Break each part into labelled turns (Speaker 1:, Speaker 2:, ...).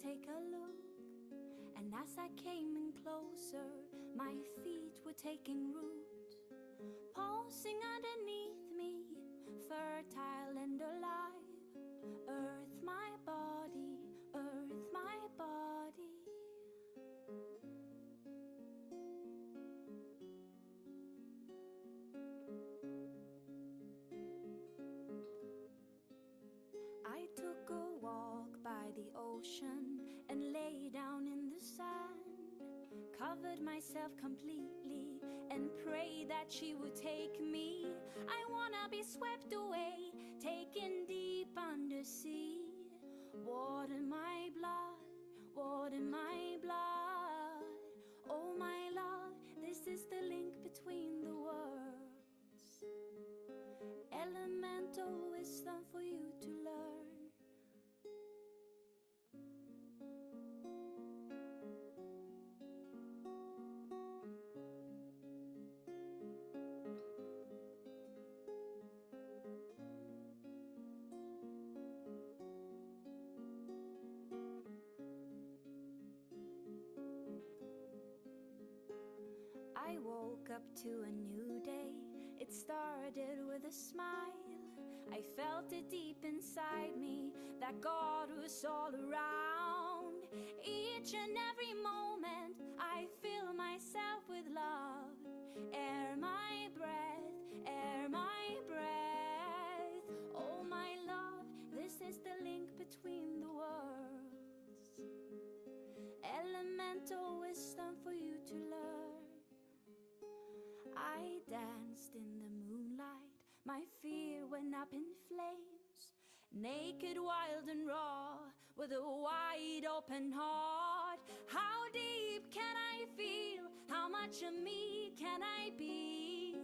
Speaker 1: take a look, and as I came in closer, my feet were taking root, pulsing underneath me, fertile and alive. Earth my body, earth my body. I took a walk by the ocean and lay down in the sand, covered myself completely and prayed that she would take me. I wanna be swept away, taken deep under sea. Water my blood, water my blood. Oh my love, this is the link between the worlds. Elemental wisdom for you to learn. I woke up to a new day. It started with a smile. I felt it deep inside me that God was all around. Each and every moment I fill myself with love. Air my breath, air my breath. Oh my love, this is the link between the worlds. Elemental wisdom for you to learn. I danced in the moonlight, my fear went up in flames. Naked, wild and raw, with a wide open heart. How deep can I feel? How much of me can I be?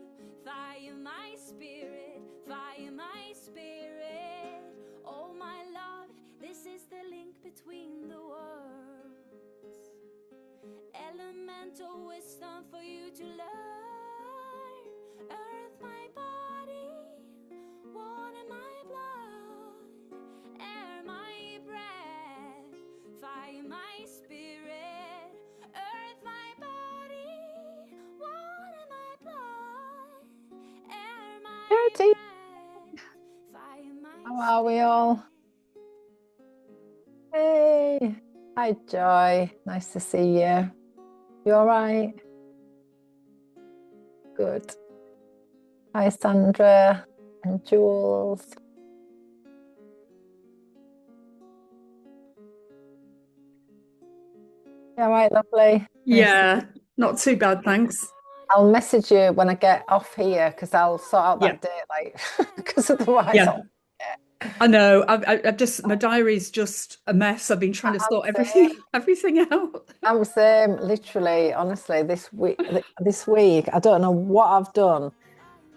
Speaker 1: Fire my spirit, fire my spirit. Oh my love, this is the link between the worlds. Elemental wisdom for you to learn. Earth my body, water my blood, air my breath, fire my spirit. Earth my body, water my blood, air my breath, fire my
Speaker 2: How are we all? Hey, hi Joy, nice to see you. You all right? Good. Hi Sandra and Jules. You all right, lovely?
Speaker 3: Yeah, not too bad, thanks.
Speaker 2: I'll message you when I get off here because I'll sort out that date, like, because otherwise
Speaker 3: I know. I've just, my diary's just a mess. I've been trying to sort everything out.
Speaker 2: I'm the same, literally, honestly, this week, I don't know what I've done,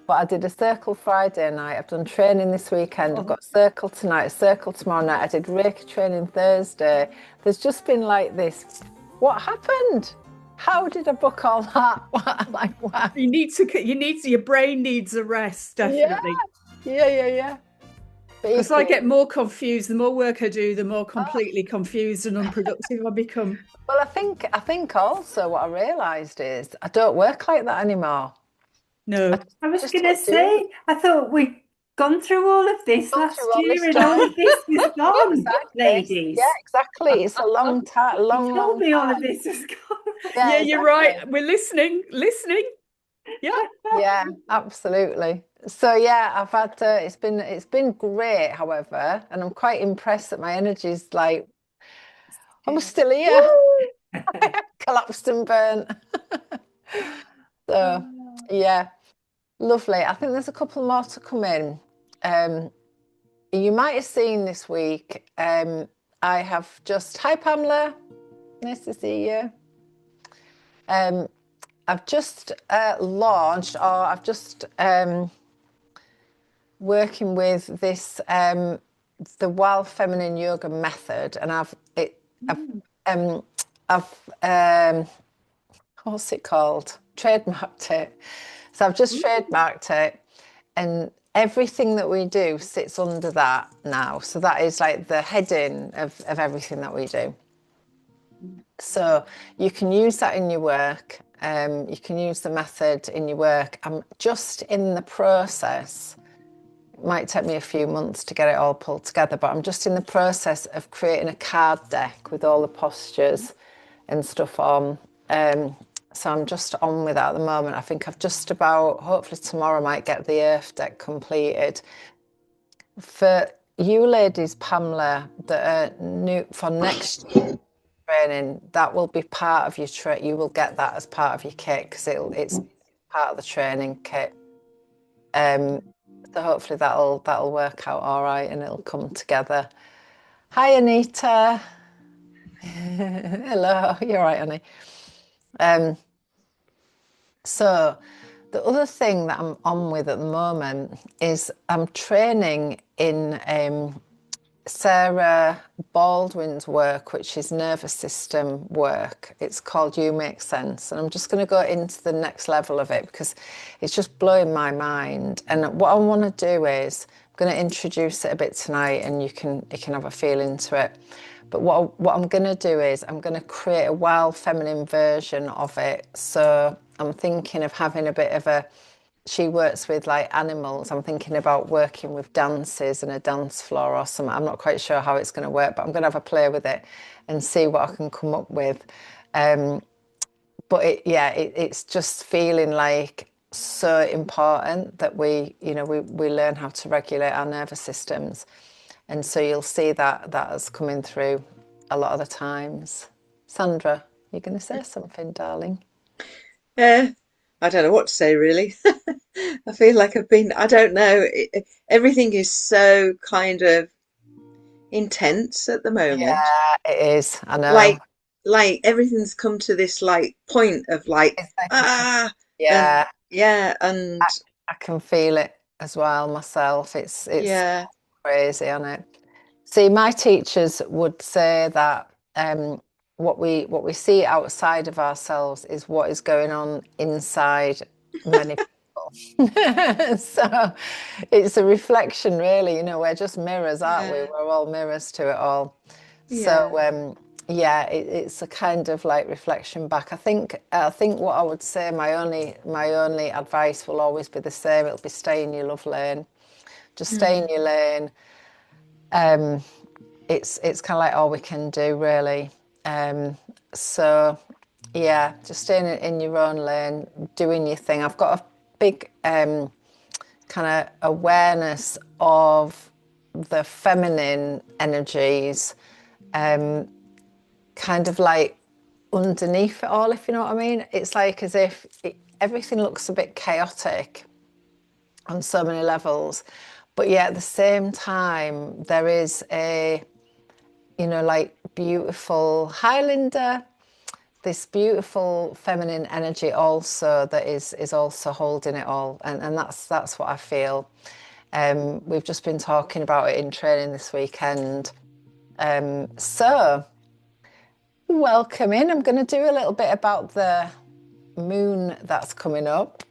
Speaker 2: but I did a circle Friday night. I've done training this weekend. I've got circle tonight, a circle tomorrow night. I did Reiki training Thursday. There's just been like this. What happened? How did I book all that? Like, wow.
Speaker 3: Your brain needs a rest, definitely.
Speaker 2: Yeah.
Speaker 3: Because I get more confused. The more work I do, the more completely confused and unproductive I become.
Speaker 2: Well, I think also what I realised is I don't work like that anymore.
Speaker 3: No.
Speaker 4: I was going to say, I thought we'd gone through all of this last year and all of this was gone, ladies.
Speaker 2: Yeah, exactly. It's a long time. Long
Speaker 4: time. All of this was gone.
Speaker 3: Yeah, you're right. We're listening.
Speaker 2: Yeah, absolutely. So yeah, I've had it's been great, however, and I'm quite impressed that my energy's like I'm still here. Collapsed and burnt. So yeah, lovely. I think there's a couple more to come in. You might have seen this week, I have just, hi Pamela, nice to see you. I've just launched, or I've just working with this the Wild Feminine Yoga method, and I've what's it called? Trademarked it. So I've just trademarked it, and everything that we do sits under that now. So that is like the heading of everything that we do. So you can use that in your work. You can use the method in your work. I'm just in the process. It might take me a few months to get it all pulled together, but I'm just in the process of creating a card deck with all the postures and stuff on. So I'm just on with that at the moment. I think I've just about, hopefully tomorrow I might get the earth deck completed. For you ladies, Pamela, that are new for next training, that will be part of your you will get that as part of your kit, because it's part of the training kit. So hopefully that'll work out all right and it'll come together. Hi Anita. Hello, you're right, honey. So the other thing that I'm on with at the moment is I'm training in Sarah Baldwin's work, which is nervous system work. It's called You Make Sense. And I'm just going to go into the next level of it because it's just blowing my mind. And what I want to do is I'm going to introduce it a bit tonight, and you can have a feel into it. But what I'm going to do is I'm going to create a wild feminine version of it. So I'm thinking of having a bit of a, she works with like animals. I'm thinking about working with dances and a dance floor or something. I'm not quite sure how it's going to work, but I'm going to have a play with it and see what I can come up with. But it's just feeling like so important that we learn how to regulate our nervous systems. And so you'll see that is coming through a lot of the times. Sandra, you're going to say something, darling?
Speaker 5: I don't know what to say, really. I feel like I don't know. Everything is so kind of intense at the moment.
Speaker 2: Yeah, it is. I know.
Speaker 5: Like everything's come to this like point of like,
Speaker 2: yeah.
Speaker 5: And
Speaker 2: I can feel it as well myself. It's
Speaker 5: yeah.
Speaker 2: crazy, isn't it? See, my teachers would say that what we see outside of ourselves is what is going on inside many people. So it's a reflection, really. We're just mirrors, aren't we? We're all mirrors to it all. So it's a kind of like reflection back. I think what I would say, my only advice will always be the same. It'll be stay in your love lane. Just stay in your lane. It's kind of like all we can do, really. So yeah, just staying in your own lane, doing your thing. I've got a big kind of awareness of the feminine energies, kind of like underneath it all, if you know what I mean. It's like as if everything looks a bit chaotic on so many levels, but yet at the same time there is a like beautiful, hi Linda, this beautiful feminine energy also that is also holding it all, and that's what I feel. We've just been talking about it in training this weekend. So welcome in. I'm going to do a little bit about the moon that's coming up,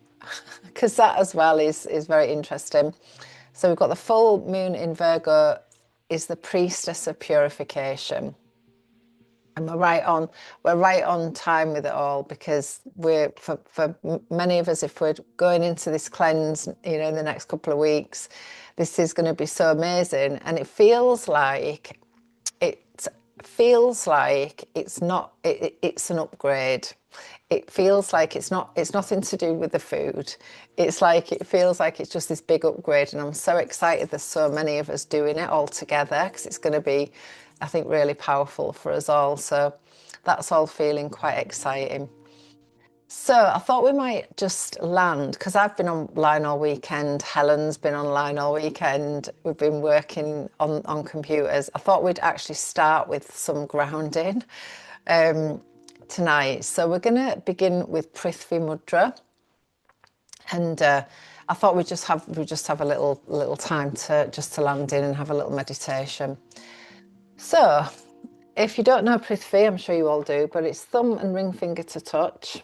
Speaker 2: because that as well is very interesting. So we've got the full moon in Virgo is the priestess of purification, and we're right on time with it all, because we're for many of us, if we're going into this cleanse in the next couple of weeks, this is going to be so amazing. And it feels like it's not, it's an upgrade. It feels like it's nothing to do with the food. It's like, it feels like it's just this big upgrade, and I'm so excited there's so many of us doing it all together, because it's going to be, I think, really powerful for us all. So that's all feeling quite exciting. So I thought we might just land, because I've been online all weekend. Helen's been online all weekend. We've been working on computers. I thought we'd actually start with some grounding tonight. So we're going to begin with Prithvi Mudra, and I thought we'd just have a little time to land in and have a little meditation. So if you don't know Prithvi, I'm sure you all do, but it's thumb and ring finger to touch.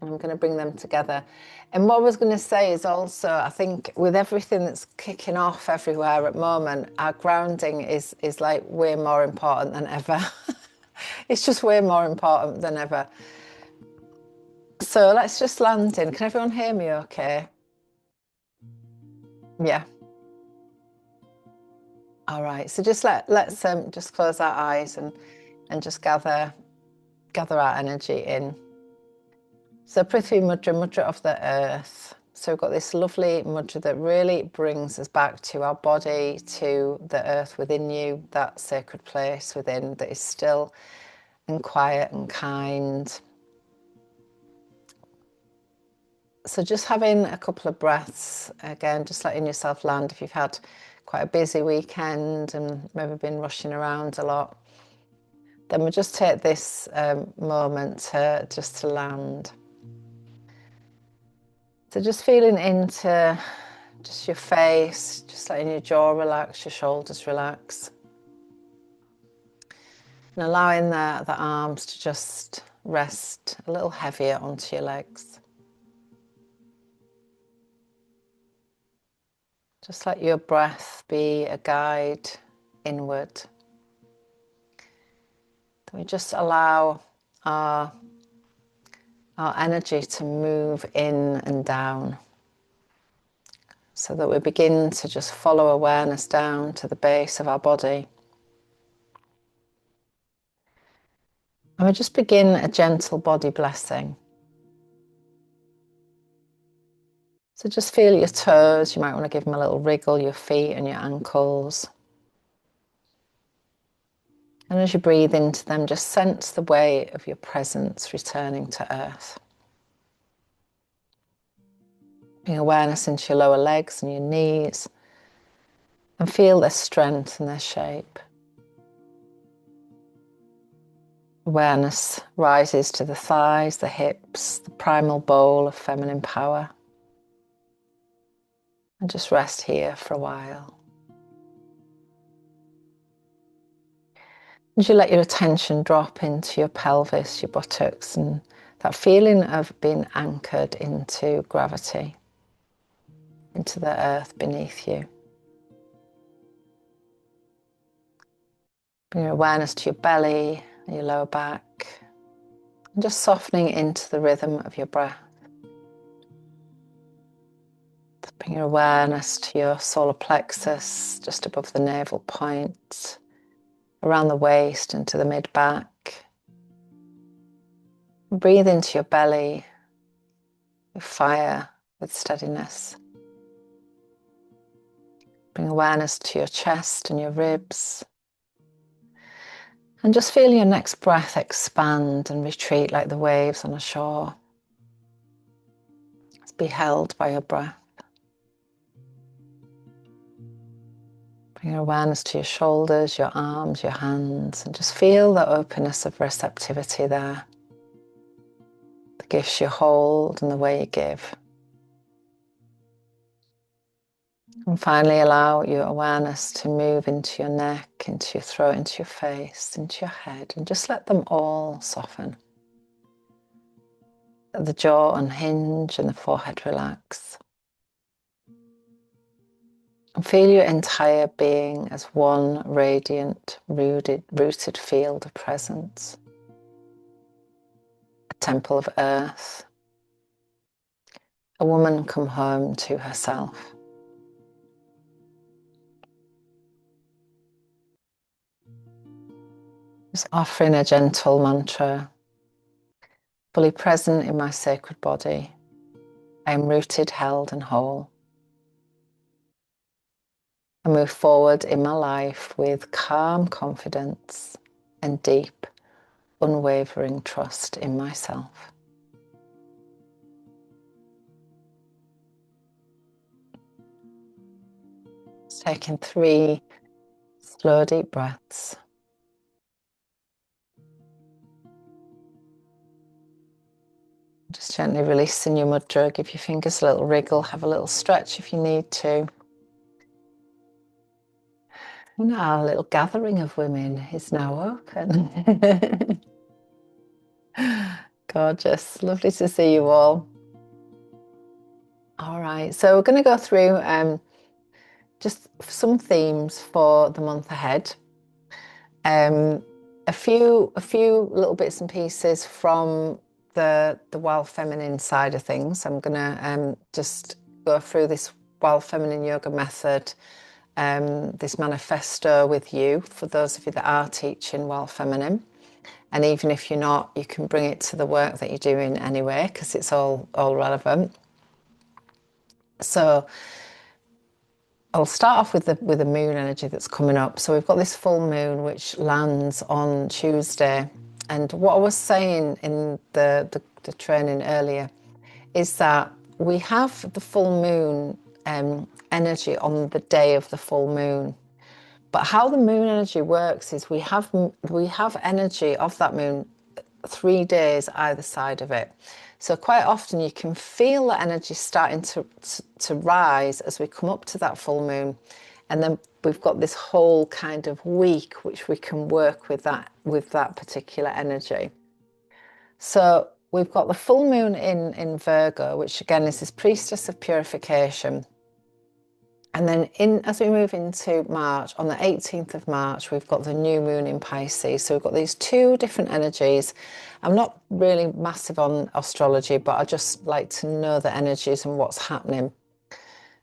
Speaker 2: I'm going to bring them together. And what I was going to say is also, I think with everything that's kicking off everywhere at the moment, our grounding is like way more important than ever. It's just way more important than ever. So let's just land in. Can everyone hear me okay? Yeah. All right. So just let's just close our eyes and just gather our energy in. So Prithvi Mudra, mudra of the earth. So we've got this lovely mudra that really brings us back to our body, to the earth within you, that sacred place within that is still and quiet and kind. So just having a couple of breaths, again, just letting yourself land if you've had quite a busy weekend and maybe been rushing around a lot. Then we'll just take this moment just to land. So just feeling into just your face, just letting your jaw relax, your shoulders relax. And allowing the arms to just rest a little heavier onto your legs. Just let your breath be a guide inward. We just allow our energy to move in and down, so that we begin to just follow awareness down to the base of our body. And we just begin a gentle body blessing. So just feel your toes. You might want to give them a little wriggle, your feet and your ankles. And as you breathe into them, just sense the weight of your presence returning to earth. Bring awareness into your lower legs and your knees, and feel their strength and their shape. Awareness rises to the thighs, the hips, the primal bowl of feminine power. And just rest here for a while. As you let your attention drop into your pelvis, your buttocks, and that feeling of being anchored into gravity, into the earth beneath you. Bring your awareness to your belly and your lower back, and just softening into the rhythm of your breath. Bring your awareness to your solar plexus, just above the navel point, around the waist and to the mid-back. Breathe into your belly with fire, with steadiness. Bring awareness to your chest and your ribs. And just feel your next breath expand and retreat like the waves on a shore. Just be held by your breath. Bring your awareness to your shoulders, your arms, your hands, and just feel the openness of receptivity there. The gifts you hold and the way you give. And finally allow your awareness to move into your neck, into your throat, into your face, into your head, and just let them all soften. Let the jaw unhinge and the forehead relax. And feel your entire being as one radiant, rooted field of presence. A temple of earth. A woman come home to herself. Just offering a gentle mantra. Fully present in my sacred body. I am rooted, held and whole. I move forward in my life with calm confidence and deep, unwavering trust in myself. Just taking 3 slow, deep breaths. Just gently releasing your mudra. Give your fingers a little wriggle. Have a little stretch if you need to. And our little gathering of women is now open. Gorgeous. Lovely to see you all. All right. So we're going to go through just some themes for the month ahead. a few little bits and pieces from the wild feminine side of things. I'm gonna just go through this wild feminine yoga method, this manifesto with you, for those of you that are teaching wild feminine. And even if you're not, you can bring it to the work that you're doing anyway, because it's all relevant. So I'll start off with the moon energy that's coming up. So we've got this full moon which lands on Tuesday, and what I was saying in the training earlier is that we have the full moon energy on the day of the full moon. But how the moon energy works is we have energy of that moon 3 days either side of it. So quite often you can feel the energy starting to rise as we come up to that full moon, and then we've got this whole kind of week which we can work with that particular energy. So we've got the full moon in Virgo, which again is this priestess of purification. And then as we move into March, on the 18th of March, we've got the new moon in Pisces. So we've got these two different energies. I'm not really massive on astrology, but I just like to know the energies and what's happening.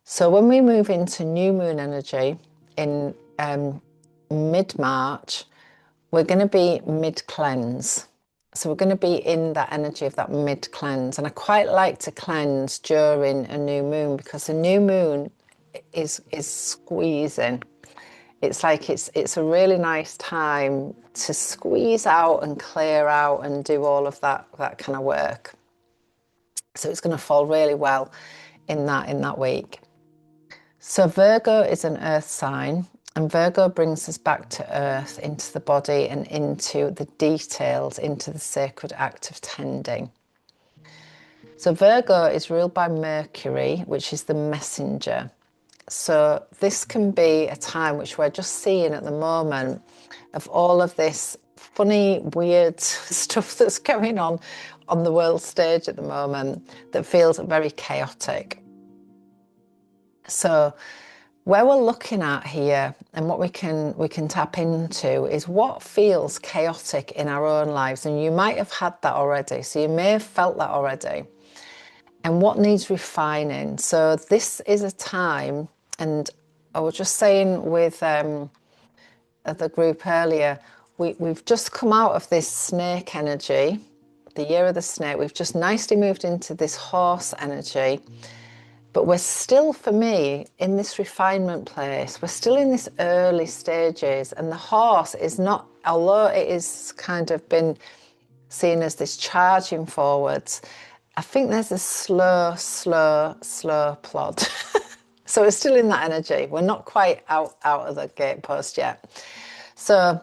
Speaker 2: So when we move into new moon energy in mid-March, we're going to be mid-cleanse. So we're going to be in that energy of that mid-cleanse. And I quite like to cleanse during a new moon, because the new moon is squeezing. It's like it's a really nice time to squeeze out and clear out and do all of that kind of work. So it's going to fall really well in that week. So Virgo is an earth sign, and Virgo brings us back to earth, into the body and into the details, into the sacred act of tending. So Virgo is ruled by Mercury, which is the messenger. So this can be a time which we're just seeing at the moment of all of this funny, weird stuff that's going on the world stage at the moment that feels very chaotic. So where we're looking at here and what we can tap into is what feels chaotic in our own lives. And you might have had that already. So you may have felt that already. And what needs refining. So this is a time, and I was just saying with the group earlier, we've just come out of this snake energy, the year of the snake. We've just nicely moved into this horse energy, but we're still, for me, in this refinement place. We're still in this early stages, and the horse is not, although it is kind of been seen as this charging forwards, I think there's a slow plod. So we're still in that energy. We're not quite out of the gatepost yet. So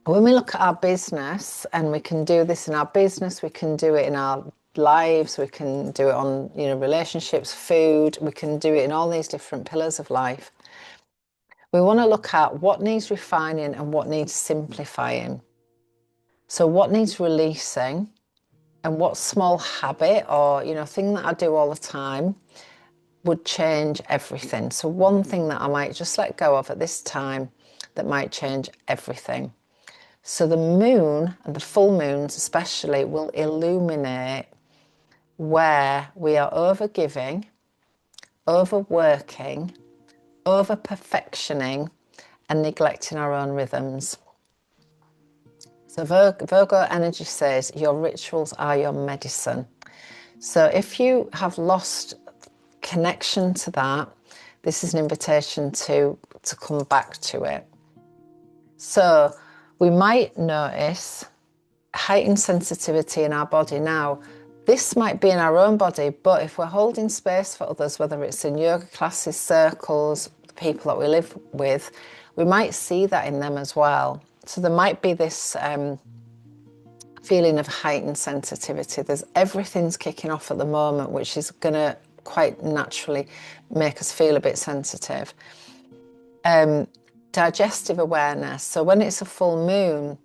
Speaker 2: when we look at our business, and we can do this in our business, we can do it in our lives, we can do it on, relationships, food, we can do it in all these different pillars of life. We want to look at what needs refining and what needs simplifying. So what needs releasing, and what small habit or, thing that I do all the time would change everything. So one thing that I might just let go of at this time that might change everything. So the moon, and the full moons especially, will illuminate where we are overgiving, overworking, over-perfectioning, and neglecting our own rhythms. So Virgo energy says your rituals are your medicine. So if you have lost connection to that, this is an invitation to come back to it. So we might notice heightened sensitivity in our body now. This might be in our own body, but if we're holding space for others, whether it's in yoga classes, circles, the people that we live with, we might see that in them as well. So there might be this feeling of heightened sensitivity. Everything's kicking off at the moment, which is going to quite naturally make us feel a bit sensitive. Digestive awareness. So when it's a full moon,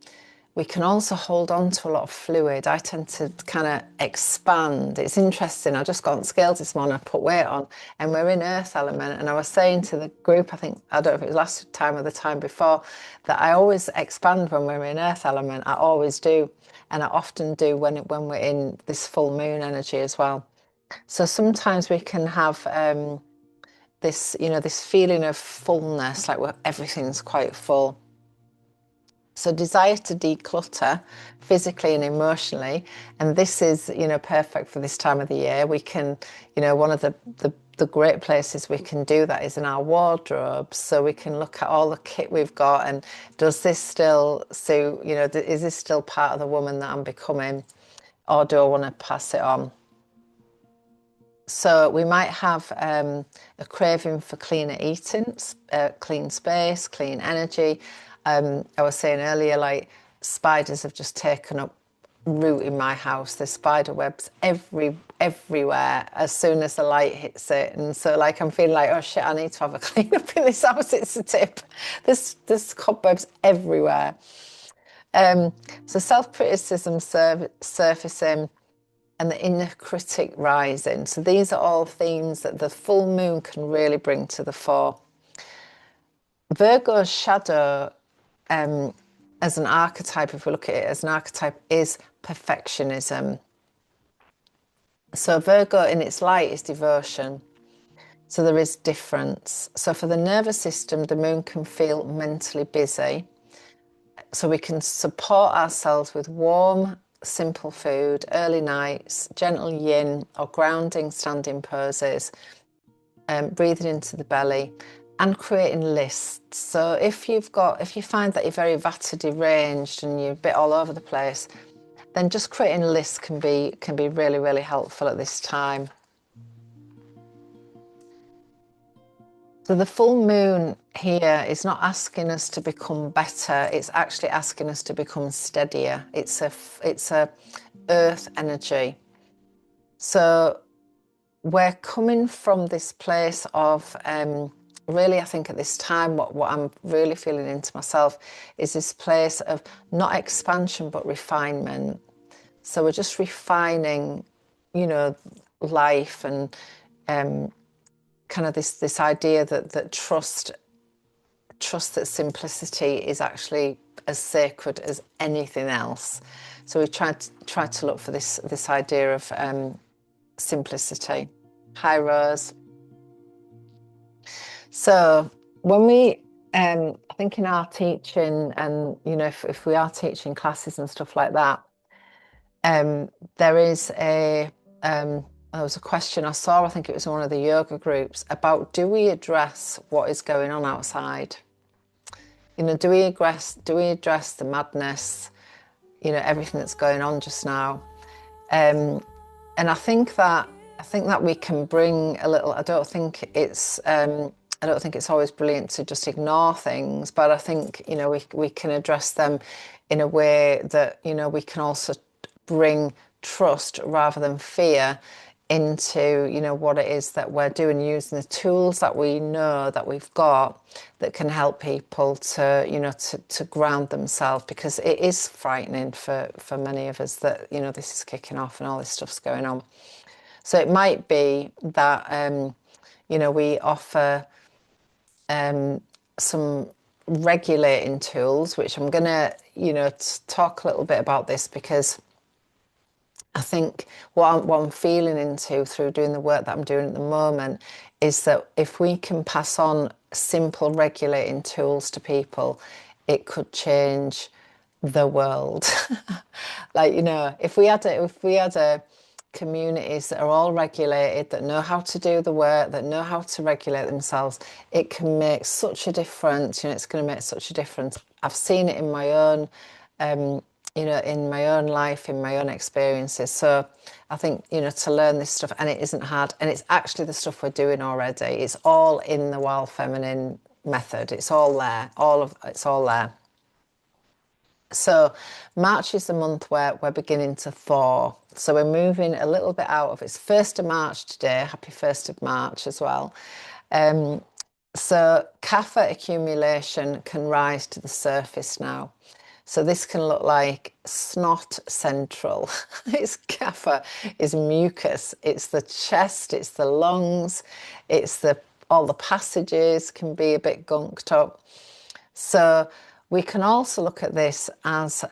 Speaker 2: we can also hold on to a lot of fluid. I tend to kind of expand. It's interesting. I just got on scales this morning, I put weight on, and we're in earth element. And I was saying to the group, I don't know if it was last time or the time before, that I always expand when we're in earth element. I always do. And I often do when we're in this full moon energy as well. So sometimes we can have this, this feeling of fullness, like everything's quite full. So desire to declutter physically and emotionally, and this is, perfect for this time of the year. We can, one of the great places we can do that is in our wardrobes. So we can look at all the kit we've got, and does this still suit, is this still part of the woman that I'm becoming, or do I want to pass it on? So we might have a craving for cleaner eating, clean space, clean energy. I was saying earlier, like, spiders have just taken up root in my house. There's spider webs everywhere as soon as the light hits it. And so, like, I'm feeling like, oh shit, I need to have a clean up in this house. It's a tip. There's cobwebs everywhere. So self-criticism surfacing, and the inner critic rising. So these are all themes that the full moon can really bring to the fore. Virgo's shadow, as an archetype, if we look at it as an archetype, is perfectionism. So Virgo in its light is devotion. So there is difference. So for the nervous system, the moon can feel mentally busy. So we can support ourselves with warm, simple food, early nights, gentle yin or grounding standing poses, breathing into the belly, and creating lists. So if you find that you're very vata deranged and you're a bit all over the place, then just creating lists can be really, really helpful at this time. So the full moon here is not asking us to become better, it's actually asking us to become steadier. It's a earth energy. So we're coming from this place of really, I think at this time, what I'm really feeling into myself is this place of not expansion but refinement. So we're just refining, life, and kind of this idea that trust that simplicity is actually as sacred as anything else. So we try to look for this idea of simplicity. Hi, Rose. So when we I think in our teaching, and if we are teaching classes and stuff like that, there is there was a question I saw, I think it was in one of the yoga groups, about, do we address what is going on outside? Do we address the madness, everything that's going on just now? And I think that we can bring a little. I don't think it's always brilliant to just ignore things, but I think we can address them in a way that we can also bring trust rather than fear into what it is that we're doing, using the tools that we know that we've got that can help people to to ground themselves, because it is frightening for many of us that this is kicking off and all this stuff's going on. So it might be that we offer some regulating tools, which I'm gonna talk a little bit about this, because I think what I'm feeling into through doing the work that I'm doing at the moment is that if we can pass on simple regulating tools to people, it could change the world. Like, if we had communities that are all regulated, that know how to do the work, that know how to regulate themselves, it can make such a difference. It's going to make such a difference. I've seen it in my own in my own life, in my own experiences. So I think, to learn this stuff, and it isn't hard, and it's actually the stuff we're doing already. It's all in the Wild Feminine method. It's all there. It's all there. So March is the month where we're beginning to thaw. So we're moving a little bit out of, it's 1st of March today. Happy 1st of March as well. So Kapha accumulation can rise to the surface now. So this can look like snot central. It's kapha, it's mucus, it's the chest, it's the lungs, it's all the passages can be a bit gunked up. So we can also look at this as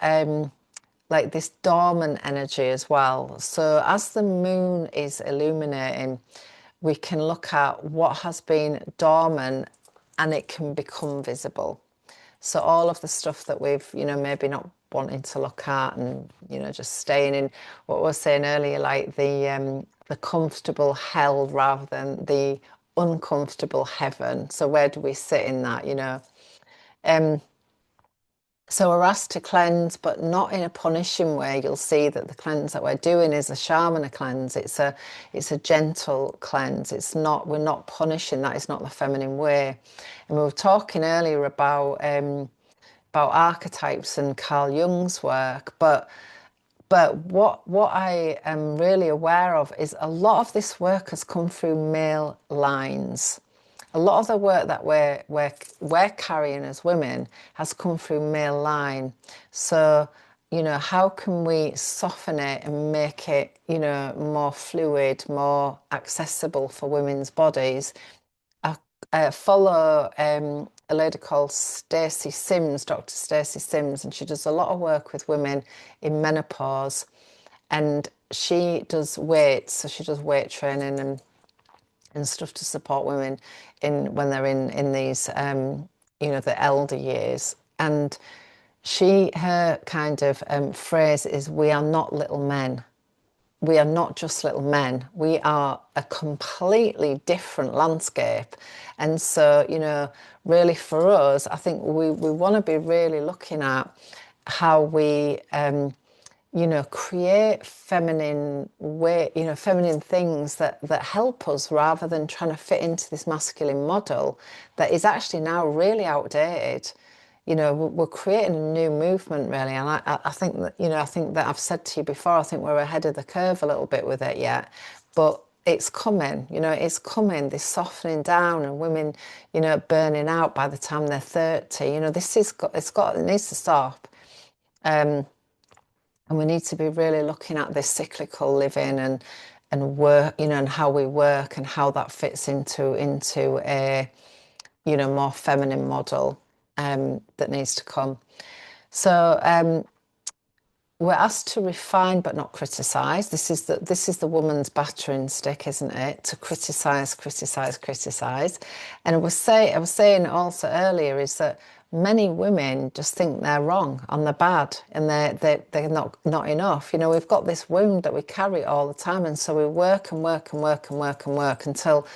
Speaker 2: like this dormant energy as well. So as the moon is illuminating, we can look at what has been dormant and it can become visible. So all of the stuff that we've, maybe not wanting to look at and, just staying in what we were saying earlier, like the comfortable hell rather than the uncomfortable heaven. So where do we sit in that, So we're asked to cleanse, but not in a punishing way. You'll see that the cleanse that we're doing is a shamana cleanse. It's a gentle cleanse. We're not punishing. That is not the feminine way. And we were talking earlier about archetypes and Carl Jung's work, but what I am really aware of is a lot of this work has come through male lines. A lot of the work that we're carrying as women has come through male line. So, how can we soften it and make it, more fluid, more accessible for women's bodies? I follow a lady called Stacey Sims, Dr. Stacey Sims, and she does a lot of work with women in menopause. And she does weights, so she does weight training and stuff to support women when they're in these the elder years. And her kind of phrase is, we are not little men. We are not just little men. We are a completely different landscape. And so, really for us, I think we want to be really looking at how we create feminine feminine things that help us, rather than trying to fit into this masculine model that is actually now really outdated. We're creating a new movement, really, and I think that I think that I've said to you before, I think we're ahead of the curve a little bit with it yet, but it's coming. It's coming. This softening down, and women, burning out by the time they're 30. It needs to stop. And we need to be really looking at this cyclical living and work, and how we work and how that fits into a, more feminine model that needs to come. So we're asked to refine but not criticise. This is the woman's battering stick, isn't it? To criticise. And I was saying also earlier is that many women just think they're wrong and they're bad and they're not enough. We've got this wound that we carry all the time, and so we work until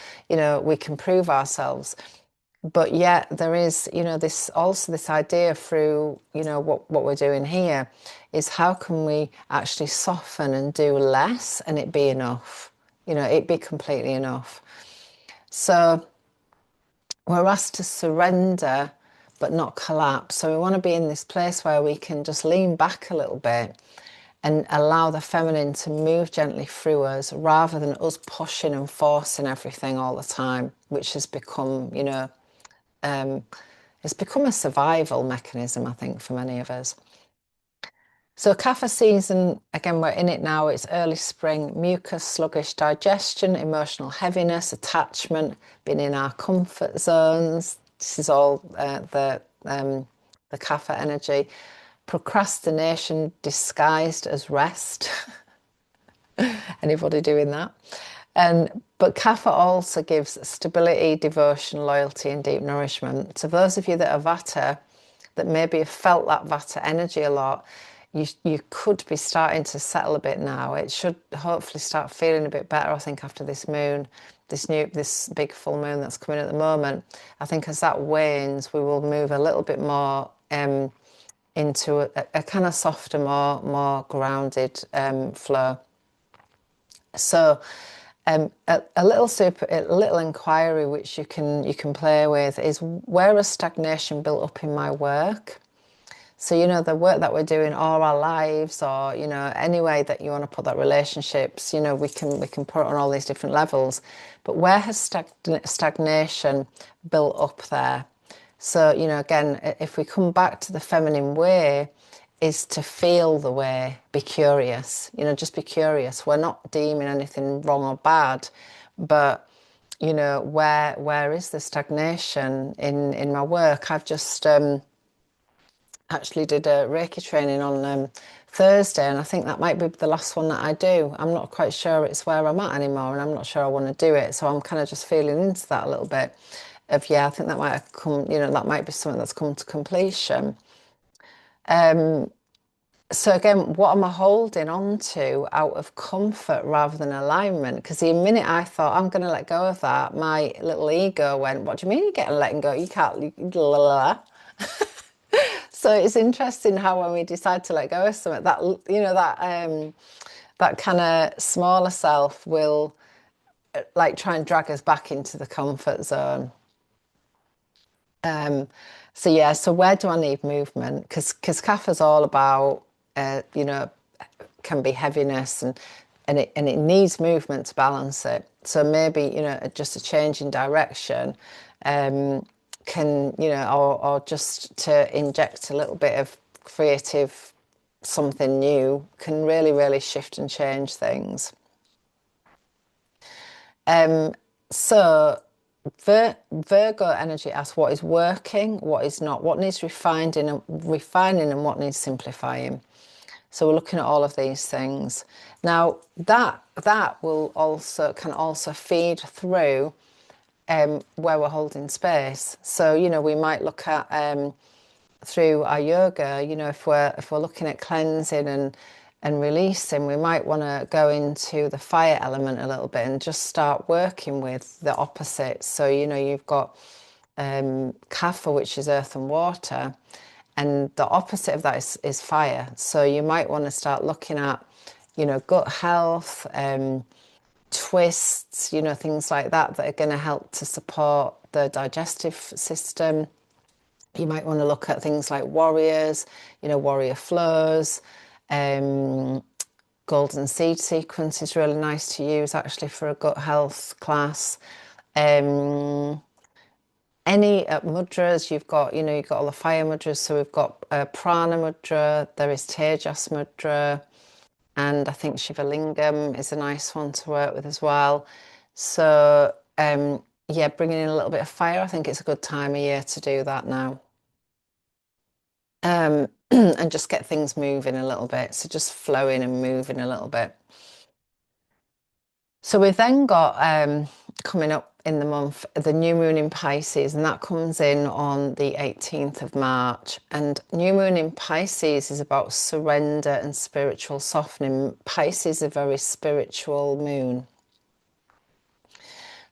Speaker 2: we can prove ourselves. But yet there is this idea through what we're doing here is, how can we actually soften and do less and it be enough, it be completely enough. So we're asked to surrender but not collapse. So we want to be in this place where we can just lean back a little bit and allow the feminine to move gently through us, rather than us pushing and forcing everything all the time, which has become, it's become a survival mechanism, I think, for many of us. So Kapha season, again, we're in it now. It's early spring, mucus, sluggish digestion, emotional heaviness, attachment, being in our comfort zones. This is all the Kapha energy. Procrastination disguised as rest. Anybody doing that? But Kapha also gives stability, devotion, loyalty, and deep nourishment. So those of you that are Vata, that maybe have felt that Vata energy a lot, you could be starting to settle a bit now. It should hopefully start feeling a bit better, I think, after this moon, this big full moon that's coming at the moment. I think as that wanes, we will move a little bit more into a kind of softer, more grounded flow. So a little inquiry which you can play with is, where is stagnation built up in my work? So, the work that we're doing all our lives, or, any way that you want to put that, relationships, we can put it on all these different levels. But where has stagnation built up there? So, you know, again, if we come back to the feminine way, is to feel the way, be curious, you know, just be curious. We're not deeming anything wrong or bad, but, you know, where is the stagnation in my work? I've just actually did a Reiki training on Thursday, and I think that might be the last one that I do. I'm not quite sure it's where I'm at anymore, and I'm not sure I want to do it. So I'm kind of just feeling into that a little bit of, yeah, I think that might have come, you know, that might be something that's come to completion. So again, what am I holding on to out of comfort rather than alignment? Because the minute I thought I'm going to let go of that, my little ego went, what do you mean you're getting letting go? You can't, la, la, la. So it's interesting how when we decide to let go of something, that, you know, that kind of smaller self will like try and drag us back into the comfort zone. So yeah, so where do I need movement? Because Kapha's all about, you know, can be heaviness and it needs movement to balance it. So maybe, you know, just a change in direction can, you know, or just to inject a little bit of creative something new can really, really shift and change things. So Virgo energy asks what is working, what is not, what needs refining and what needs simplifying. So we're looking at all of these things. Now that will can also feed through where we're holding space. So, you know, we might look at through our yoga, you know, if we're looking at cleansing and releasing, we might want to go into the fire element a little bit and just start working with the opposites. So, you know, you've got Kapha, which is earth and water, and the opposite of that is fire. So you might want to start looking at, you know, gut health, twists, you know, things like that are going to help to support the digestive system. You might want to look at things like warriors, you know, warrior flows. Golden seed sequence is really nice to use actually for a gut health class. Any mudras, you've got all the fire mudras. So we've got prana mudra, there is tejas mudra, and I think Shiva Lingam is a nice one to work with as well. So yeah, bringing in a little bit of fire, I think it's a good time of year to do that now. And just get things moving a little bit. So just flowing and moving a little bit. So we've then got coming up in the month, the new moon in Pisces, and that comes in on the 18th of March. And new moon in Pisces is about surrender and spiritual softening. Pisces is a very spiritual moon.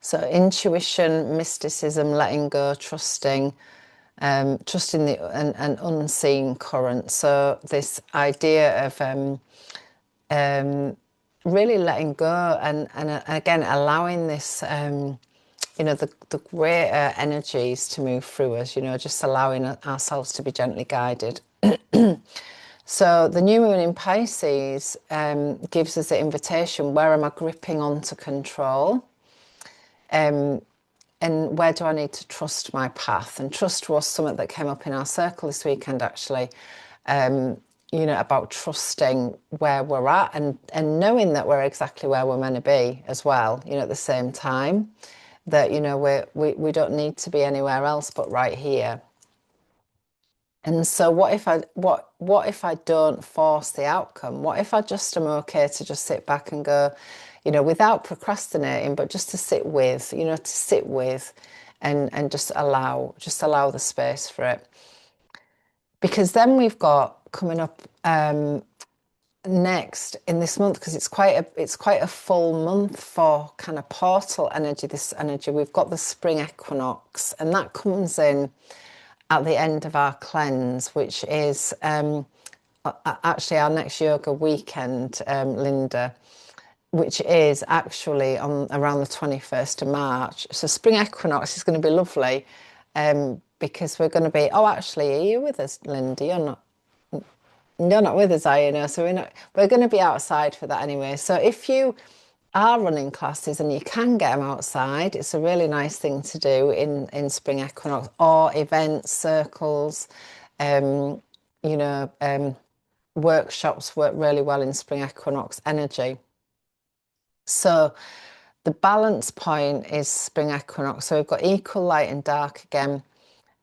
Speaker 2: So intuition, mysticism, letting go, trusting the an unseen current. So this idea of really letting go and again allowing this you know, the greater energies to move through us, you know, just allowing ourselves to be gently guided. So the new moon in Pisces gives us the invitation, where am I gripping onto control? And where do I need to trust my path? And trust was something that came up in our circle this weekend, actually, you know, about trusting where we're at and knowing that we're exactly where we're meant to be as well, you know, at the same time, that, you know, we don't need to be anywhere else but right here. And so what if I don't force the outcome? What if I just am okay to just sit back and go, you know, without procrastinating, but just to sit with, you know, and just allow the space for it. Because then we've got coming up next in this month, because it's quite a full month for kind of portal energy, this energy, we've got the spring equinox, and that comes in at the end of our cleanse, which is actually our next yoga weekend, Linda, which is actually on around the 21st of March. So spring equinox is going to be lovely because we're going to be, oh, actually, are you with us, Linda? You're not with us, are you? No, so we're going to be outside for that anyway. So if you are running classes and you can get them outside, it's a really nice thing to do in spring equinox, or events, circles, workshops work really well in spring equinox energy. So the balance point is spring equinox. So we've got equal light and dark again.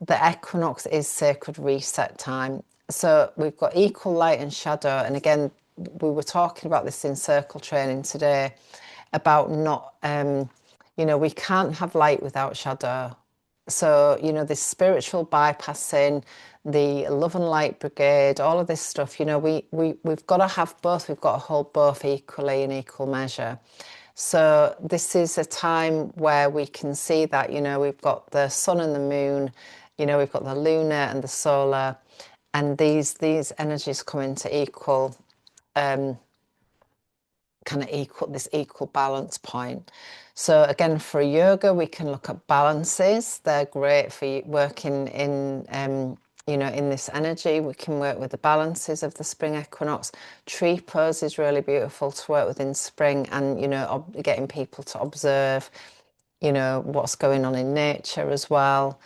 Speaker 2: The equinox is sacred reset time. So we've got equal light and shadow. And again, we were talking about this in circle training today about not, we can't have light without shadow. So, this spiritual bypassing, the love and light brigade, all of this stuff, we've got to have both. We've got to hold both equally in equal measure. So this is a time where we can see that, we've got the sun and the moon, we've got the lunar and the solar, and these energies come into equal, this equal balance point. So again, for yoga, we can look at balances. They're great for working in, in this energy. We can work with the balances of the spring equinox. Tree pose is really beautiful to work with in spring, and, getting people to observe, what's going on in nature as well.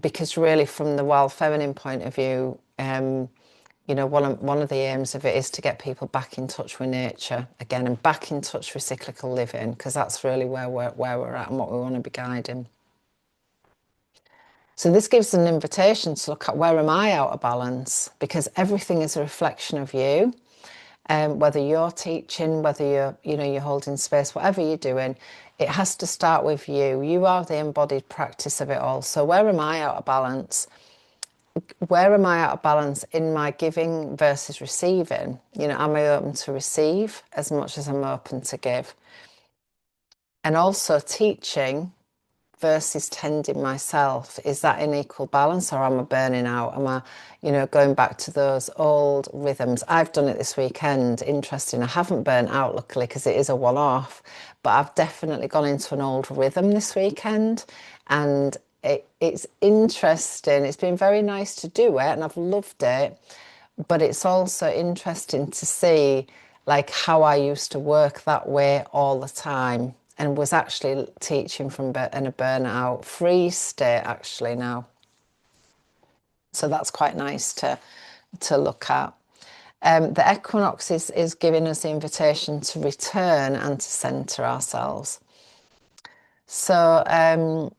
Speaker 2: Because really from the wild feminine point of view, one of the aims of it is to get people back in touch with nature again, and back in touch with cyclical living, because that's really where we're at and what we want to be guiding. So this gives an invitation to look at, where am I out of balance? Because everything is a reflection of you. Whether you're teaching, whether you're holding space, whatever you're doing, it has to start with you. You are the embodied practice of it all. So where am I out of balance? Where am I out of balance in my giving versus receiving? Am I open to receive as much as I'm open to give? And also teaching versus tending myself. Is that in equal balance, or am I burning out? Am I, going back to those old rhythms? I've done it this weekend. Interesting. I haven't burnt out, luckily, because it is a one-off, but I've definitely gone into an old rhythm this weekend, and it's interesting. It's been very nice to do it, and I've loved it, but it's also interesting to see how I used to work that way all the time, and was actually teaching from in a burnout free state actually now. So that's quite nice to look at. The equinox is giving us the invitation to return and to center ourselves. So the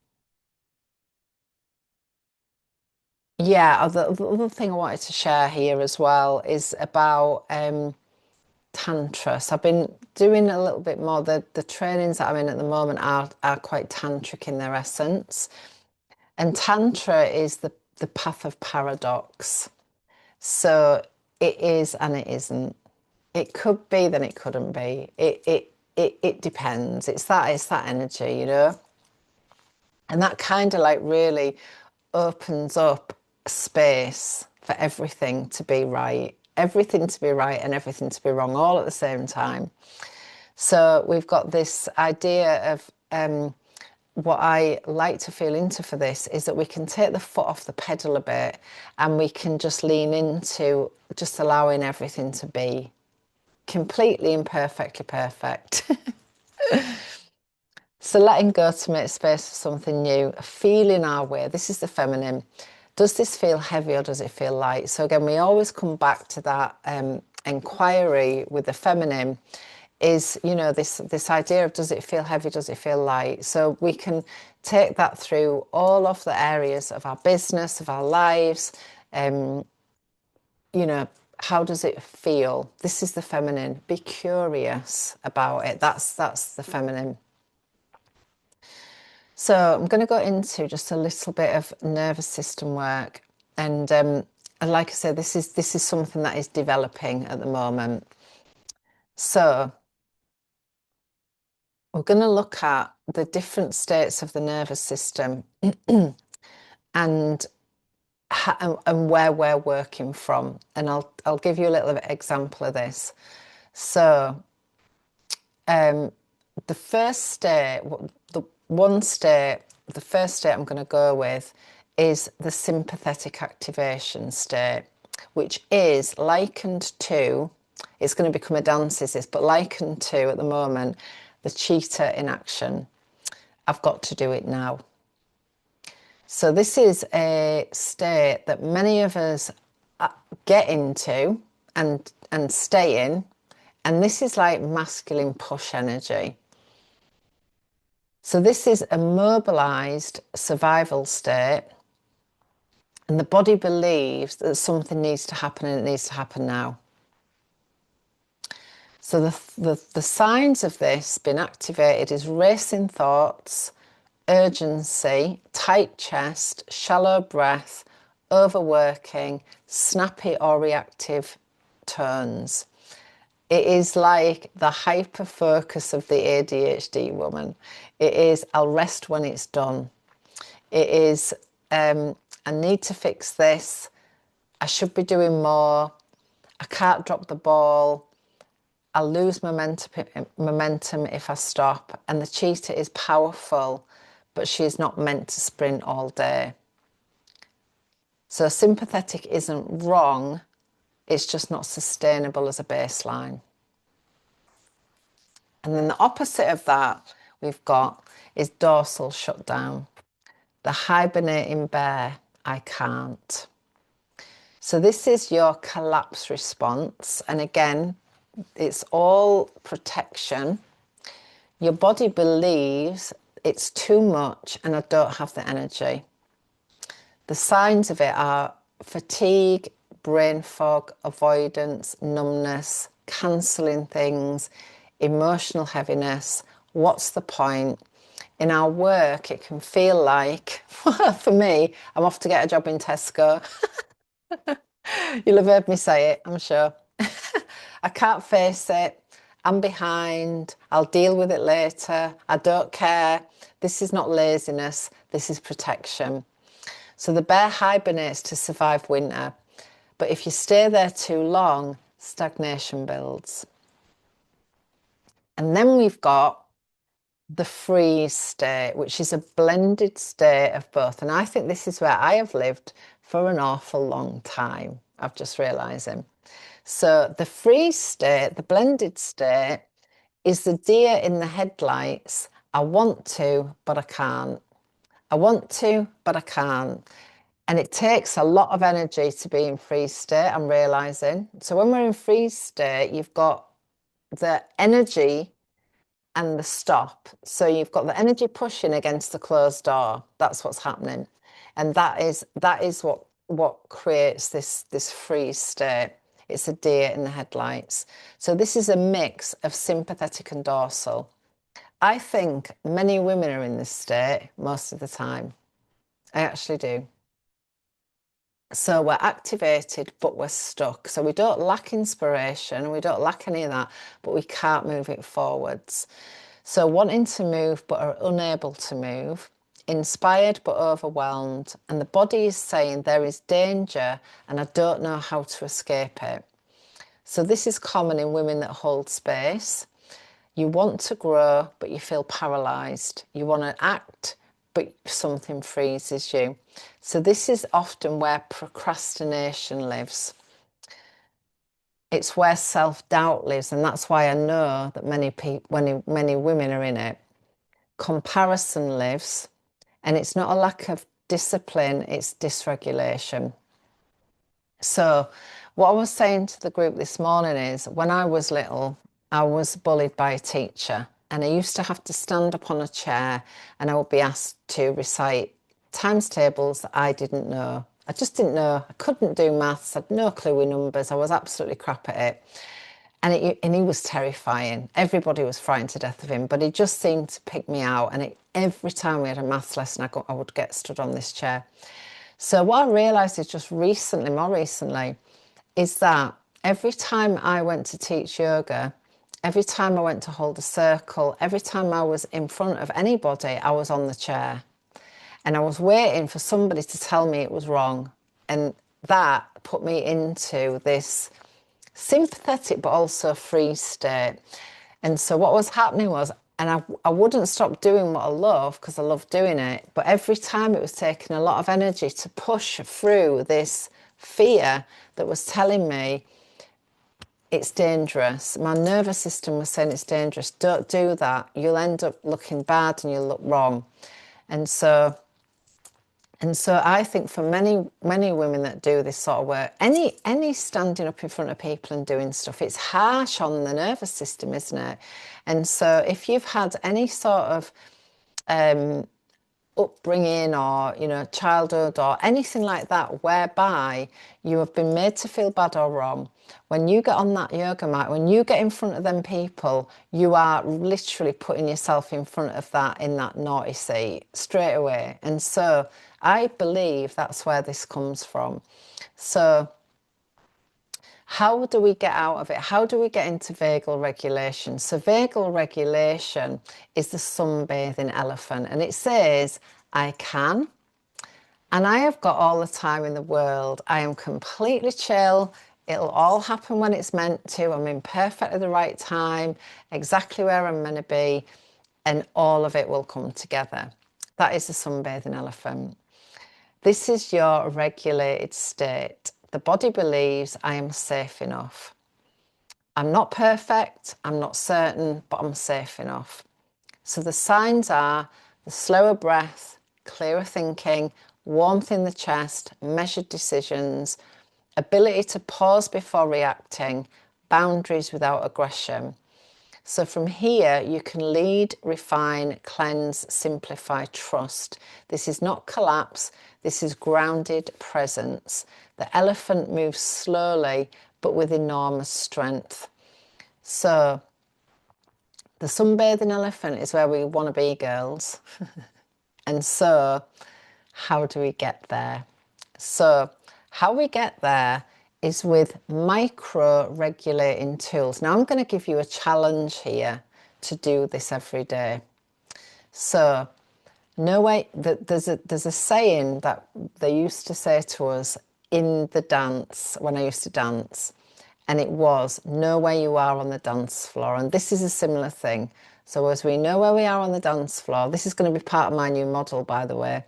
Speaker 2: other thing I wanted to share here as well is about Tantra. So I've been doing a little bit more. The trainings that I'm in at the moment are quite tantric in their essence. And Tantra is the path of paradox. So it is and it isn't. It could be, then it couldn't be. It depends. It's that energy, And that kind of really opens up space for everything to be right. Everything to be right and everything to be wrong all at the same time. So we've got this idea of what I like to feel into for this is that we can take the foot off the pedal a bit, and we can just lean into just allowing everything to be completely imperfectly perfect. So letting go to make space for something new, feeling our way. This is the feminine. Does this feel heavy or does it feel light? So again, we always come back to that inquiry with the feminine is, this idea of, does it feel heavy? Does it feel light? So we can take that through all of the areas of our business, of our lives. How does it feel? This is the feminine. Be curious about it. That's the feminine. So I'm going to go into just a little bit of nervous system work, and like I said, this is something that is developing at the moment. So we're going to look at the different states of the nervous system and where we're working from, and I'll give you a little example of this. So the first state, the first state I'm going to go with is the sympathetic activation state, which is likened to It's going to become a dance, is this, but likened to, at the moment, the cheetah in action. I've got to do it now. So this is a state that many of us get into and stay in, and this is like masculine push energy. So this is a mobilized survival state, and the body believes that something needs to happen, and it needs to happen now. So the signs of this being activated is racing thoughts, urgency, tight chest, shallow breath, overworking, snappy or reactive turns. It is like the hyper focus of the ADHD woman. It is, I'll rest when it's done. It is, I need to fix this. I should be doing more. I can't drop the ball. I'll lose momentum if I stop. And the cheetah is powerful, but she's not meant to sprint all day. So sympathetic isn't wrong. It's just not sustainable as a baseline. And then the opposite of that we've got is dorsal shutdown. The hibernating bear, I can't. So this is your collapse response. And again, it's all protection. Your body believes it's too much and I don't have the energy. The signs of it are fatigue, brain fog, avoidance, numbness, cancelling things, emotional heaviness. What's the point? In our work, it can feel like, for me, I'm off to get a job in Tesco. You'll have heard me say it, I'm sure. I can't face it. I'm behind. I'll deal with it later. I don't care. This is not laziness. This is protection. So the bear hibernates to survive winter. But if you stay there too long, stagnation builds. And then we've got the freeze state, which is a blended state of both. And I think this is where I have lived for an awful long time. I've just realising. So the freeze state, the blended state, is the deer in the headlights. I want to, but I can't. I want to, but I can't. And it takes a lot of energy to be in freeze state, I'm realising. So when we're in freeze state, you've got the energy and the stop. So you've got the energy pushing against the closed door. That's what's happening. And that is what creates this freeze state. It's a deer in the headlights. So this is a mix of sympathetic and dorsal. I think many women are in this state most of the time. I actually do. So we're activated, but we're stuck. So we don't lack inspiration, we don't lack any of that, but we can't move it forwards. So wanting to move, but are unable to move, inspired, but overwhelmed. And the body is saying there is danger and I don't know how to escape it. So this is common in women that hold space. You want to grow, but you feel paralyzed. You want to act, but something freezes you. So this is often where procrastination lives. It's where self-doubt lives, and that's why I know that many women are in it. Comparison lives, and it's not a lack of discipline, it's dysregulation. So what I was saying to the group this morning is, when I was little, I was bullied by a teacher, and I used to have to stand up on a chair and I would be asked to recite times tables that I didn't know. I just didn't know. I couldn't do maths. I had no clue with numbers. I was absolutely crap at it. And he was terrifying. Everybody was frightened to death of him, but he just seemed to pick me out. And every time we had a maths lesson, I would get stood on this chair. So what I realised is just more recently, is that every time I went to teach yoga, every time I went to hold a circle, every time I was in front of anybody, I was on the chair. And I was waiting for somebody to tell me it was wrong. And that put me into this sympathetic but also freeze state. And so what was happening was, and I wouldn't stop doing what I love because I love doing it, but every time it was taking a lot of energy to push through this fear that was telling me it's dangerous. My nervous system was saying it's dangerous. Don't do that. You'll end up looking bad and you'll look wrong. And so I think for many women that do this sort of work, any standing up in front of people and doing stuff, it's harsh on the nervous system, isn't it? And so if you've had any sort of upbringing or, you know, childhood or anything like that whereby you have been made to feel bad or wrong, when you get on that yoga mat, when you get in front of them people, you are literally putting yourself in front of that, in that naughty seat straight away. And so I believe that's where this comes from. So how do we get out of it? How do we get into vagal regulation? So vagal regulation is the sunbathing elephant, and it says, I can, and I have got all the time in the world. I am completely chill. It'll all happen when it's meant to. I'm in perfectly the right time, exactly where I'm meant to be, and all of it will come together. That is the sunbathing elephant. This is your regulated state. The body believes I am safe enough. I'm not perfect, I'm not certain, but I'm safe enough. So the signs are the slower breath, clearer thinking, warmth in the chest, measured decisions, ability to pause before reacting, boundaries without aggression. So from here, you can lead, refine, cleanse, simplify, trust. This is not collapse. This is grounded presence. The elephant moves slowly, but with enormous strength. So the sunbathing elephant is where we want to be, girls. And so how do we get there? So how we get there is with micro-regulating tools. Now, I'm going to give you a challenge here to do this every day. So, no way, there's a saying that they used to say to us in the dance, when I used to dance, and it was, know where you are on the dance floor. And this is a similar thing. So as we know where we are on the dance floor, this is going to be part of my new model, by the way.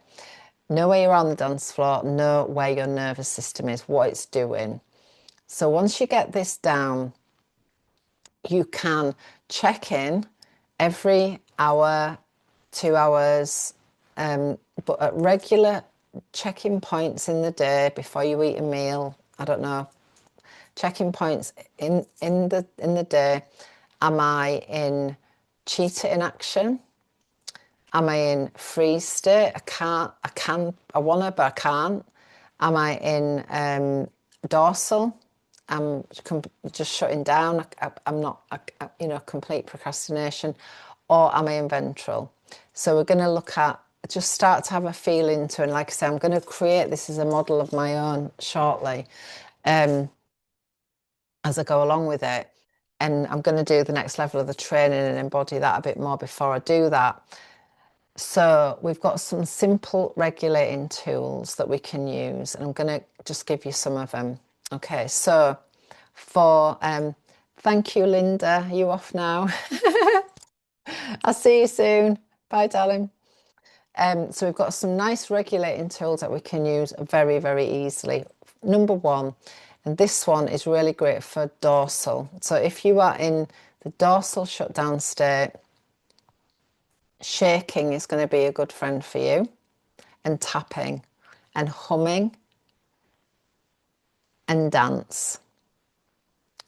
Speaker 2: Know where you are on the dance floor, know where your nervous system is, what it's doing. So once you get this down, you can check in every hour, 2 hours, but at regular check-in points in the day before you eat a meal. I don't know. Check-in points in the day. Am I in cheetah in action? Am I in freeze state? I want to, but I can't. Am I in dorsal? I'm just shutting down. I'm not, complete procrastination. Or am I in ventral? So we're going to look at, just start to have a feel into, and like I say, I'm going to create this as a model of my own shortly as I go along with it. And I'm going to do the next level of the training and embody that a bit more before I do that. So we've got some simple regulating tools that we can use, and I'm going to just give you some of them. Okay, so for, thank you, Linda. Are you off now? I'll see you soon. Bye, darling. So we've got some nice regulating tools that we can use very, very easily. Number one, and this one is really great for dorsal. So if you are in the dorsal shutdown state, shaking is going to be a good friend for you, and tapping and humming and dance.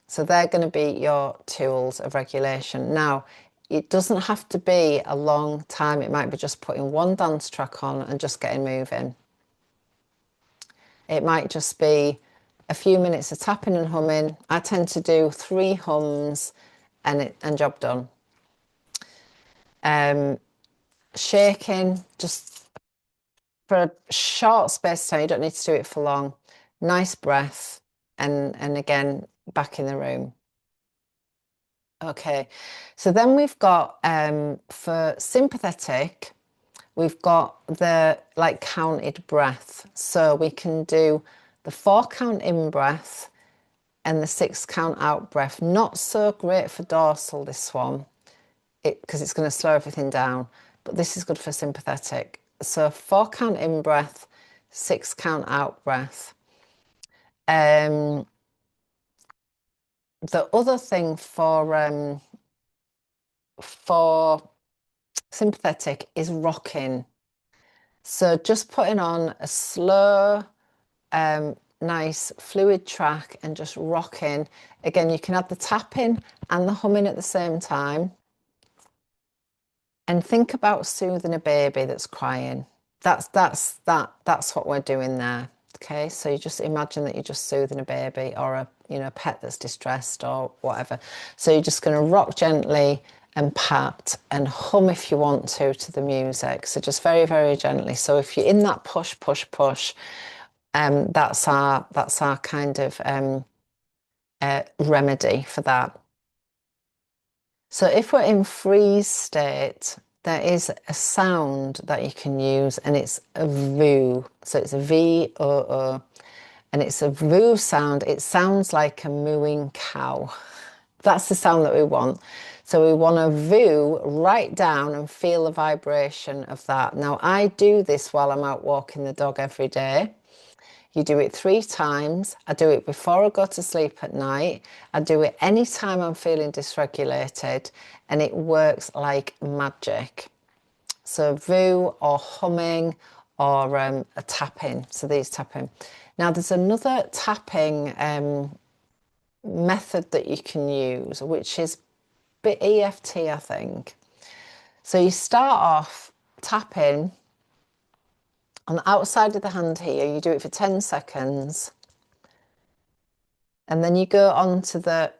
Speaker 2: So they're going to be your tools of regulation. Now, it doesn't have to be a long time. It might be just putting one dance track on and just getting moving. It might just be a few minutes of tapping and humming. I tend to do 3 hums and job done. Shaking, just for a short space of time. You don't need to do it for long. Nice breath, and again, back in the room. Okay, so then we've got, for sympathetic, we've got the counted breath. So we can do the 4 count in breath and the 6 count out breath. Not so great for dorsal, this one, because it's going to slow everything down, but this is good for sympathetic. So 4 count in breath, 6 count out breath. the other thing for sympathetic is rocking. So just putting on a slow, nice fluid track and just rocking. Again, you can have the tapping and the humming at the same time. And think about soothing a baby that's crying. That's what we're doing there. Okay, so you just imagine that you're just soothing a baby or a pet that's distressed or whatever. So you're just going to rock gently and pat and hum if you want to the music. So just very, very gently. So if you're in that push, that's our kind of remedy for that. So if we're in freeze state, there is a sound that you can use, and it's a voo. So it's a V-O-O, and it's a voo sound. It sounds like a mooing cow. That's the sound that we want. So we want to voo right down and feel the vibration of that. Now, I do this while I'm out walking the dog every day. You do it 3 times. I do it before I go to sleep at night. I do it anytime I'm feeling dysregulated, and it works like magic. So voo or humming or a tapping. So these tapping. Now there's another tapping method that you can use, which is a bit EFT, I think. So you start off tapping on the outside of the hand here. You do it for 10 seconds. And then you go on to the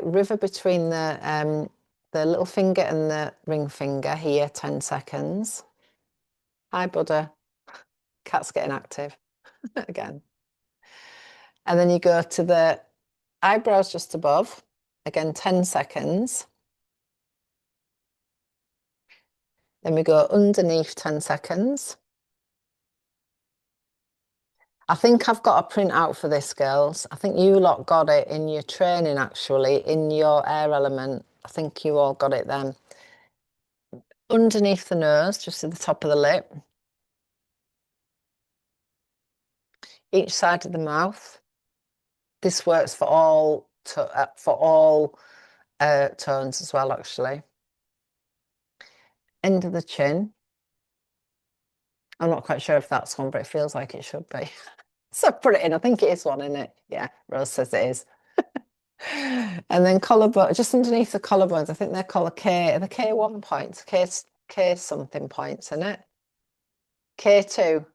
Speaker 2: river between the little finger and the ring finger here, 10 seconds. Hi, Buddha. Cat's getting active again. And then you go to the eyebrows just above, again, 10 seconds. Then we go underneath 10 seconds. I think I've got a printout for this, girls. I think you lot got it in your training, actually, in your air element. I think you all got it then. Underneath the nose, just at the top of the lip. Each side of the mouth. This works for all tones as well, actually. End of the chin. I'm not quite sure if that's one, but it feels like it should be. So put it in. I think it is one, isn't it? Yeah, Rose says it is. And then collarbone, just underneath the collarbones, I think they're called the K1 points, K something points, isn't it? K2.